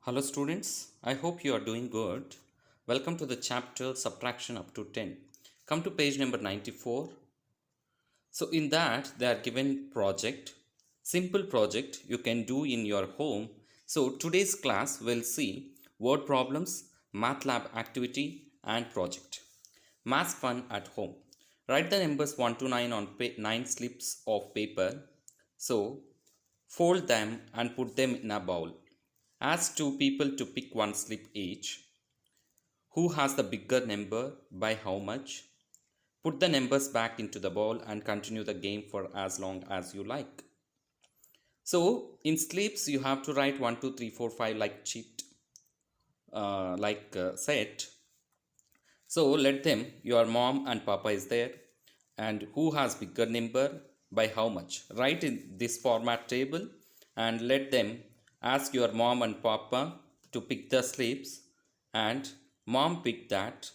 Hello students, I hope you are doing good. Welcome to the chapter subtraction up to 10. Come to page number 94. So in that they are given project, simple project you can do in your home. So today's class will see word problems, math lab activity and project. Math fun at home. Write the numbers 1 to 9 on 9 slips of paper. So fold them and put them in a bowl. Ask two people to pick one slip each. Who has the bigger number? By how much? Put the numbers back into the bowl and continue the game for as long as you like. So in slips you have to write 1, 2, 3, 4, 5 like cheat, set. So let them, your mom and papa is there, and who has bigger number by how much. Write in this format table and let them ask your mom and papa to pick the slips, and mom picked that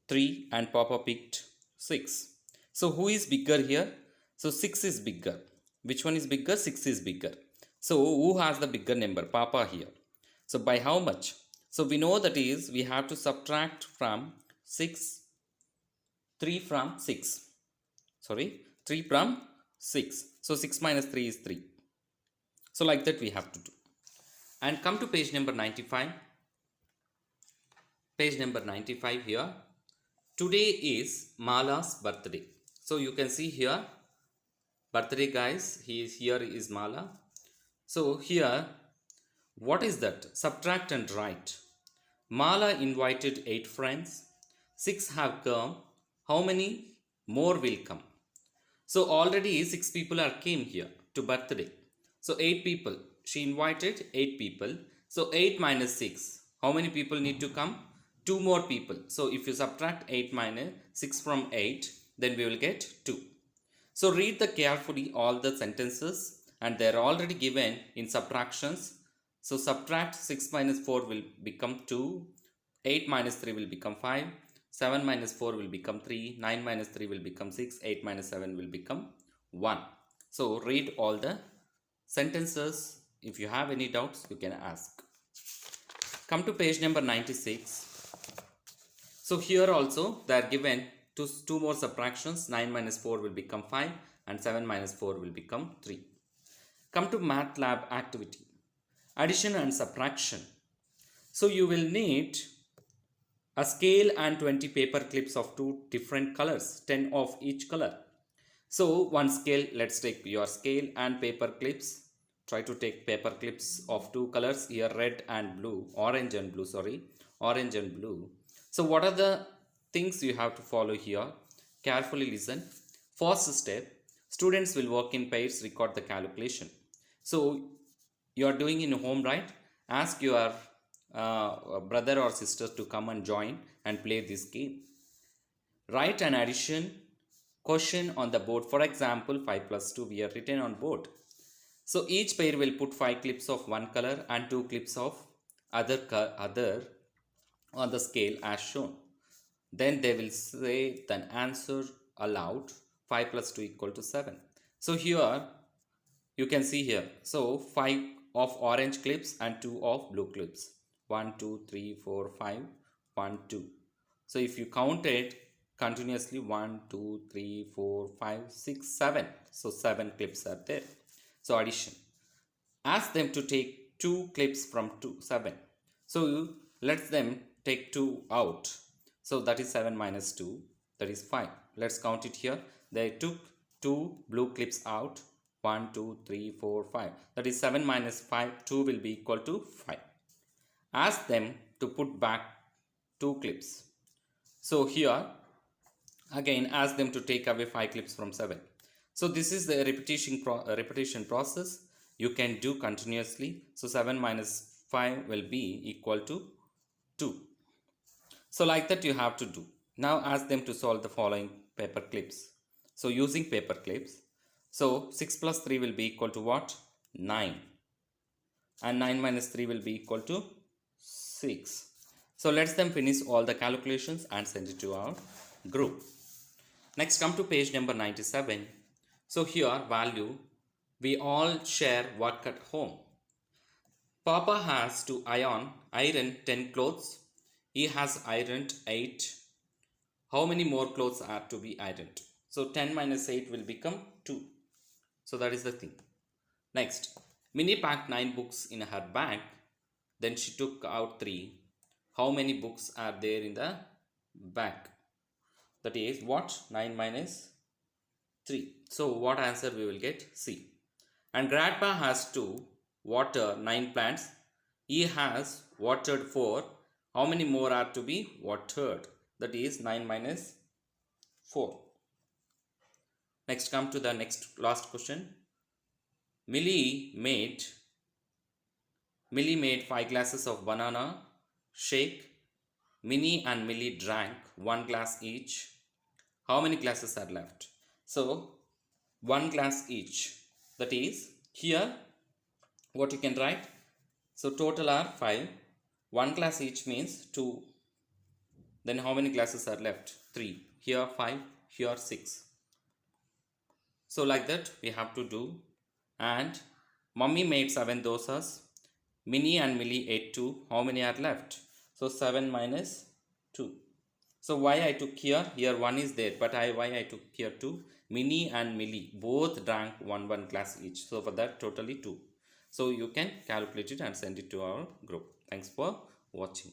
3 and papa picked 6. So who is bigger here? So 6 is bigger. Which one is bigger? 6 is bigger. So who has the bigger number? Papa here. So by how much? So we know that is we have to subtract from 6, 3 from 6. Sorry, 3 from 6. So 6 minus 3 is 3. So like that we have to do. And come to page number 95. Page number 95 here. Today is Mala's birthday. So you can see here, birthday guys, here is Mala. So here, what is that? Subtract and write. Mala invited 8 friends. 6 have come. How many more will come? So already 6 people are came here to birthday. So 8 people. She invited 8 people. So 8 minus 6. How many people need to come? 2 more people. So if you subtract 8 minus 6 from 8, then we will get 2. So read the carefully all the sentences, and they are already given in subtractions. So subtract 6 minus 4 will become 2, 8 minus 3 will become 5, 7 minus 4 will become 3, 9 minus 3 will become 6, 8 minus 7 will become 1. So read all the sentences. If you have any doubts, you can ask. Come to page number 96. So here also they are given two more subtractions. 9 minus 4 will become 5 and 7 minus 4 will become 3. Come to math lab activity. Addition and subtraction. So you will need a scale and 20 paper clips of 2 different colors, 10 of each color. So one scale, let's take your scale and paper clips. Try to take paper clips of 2 colors here, red and blue, orange and blue, sorry, orange and blue. So what are the things you have to follow here? Carefully listen. First step, students will work in pairs, record the calculation. So you are doing in home, right? Ask your brother or sister to come and join and play this game. Write an addition question on the board. For example, 5 plus 2 we have written on board. So each pair will put 5 clips of one color and 2 clips of other on the scale as shown. Then they will say the answer aloud. 5 plus 2 equal to 7. So here you can see here. So 5 of orange clips and 2 of blue clips. 1, 2, 3, 4, 5, 1, 2. So if you count it continuously, 1, 2, 3, 4, 5, 6, 7. So 7 clips are there. So addition. Ask them to take 2 clips from 7. So let them take 2 out. So that is 7 minus 2. That is 5. Let's count it here. They took 2 blue clips out. 1, 2, 3, 4, 5. That is 7 minus 5. 2 will be equal to 5. Ask them to put back 2 clips. So here again ask them to take away 5 clips from 7. So this is the repetition process. You can do continuously. So 7 minus 5 will be equal to 2. So like that you have to do. Now ask them to solve the following paper clips. So using paper clips. So 6 plus 3 will be equal to what? 9. And 9 minus 3 will be equal to 6. So let's them finish all the calculations and send it to our group. Next come to page number 97. So here value, we all share work at home. Papa has to iron 10 clothes. He has ironed 8. How many more clothes are to be ironed? So 10 minus 8 will become 2. So that is the thing. Next, Minnie packed 9 books in her bag. Then she took out 3. How many books are there in the bag? That is what? 9 minus 3. So what answer we will get? C. And grandpa has to water 9 plants. He has watered 4. How many more are to be watered? That is 9 minus 4. Next, come to the last question. Millie made 5 glasses of banana shake. Minnie and Millie drank 1 glass each. How many glasses are left? So 1 glass each. That is here what you can write. So total are 5. 1 glass each means 2. Then how many glasses are left? 3. Here 5. Here 6. So like that we have to do. And mummy made 7 dosas. Minnie and Millie ate 2. How many are left? So 7 minus 2. So why I took here? Here 1 is there, but why I took here 2? Minnie and Millie both drank 1 glass each. So for that totally 2. So you can calculate it and send it to our group. Thanks for watching.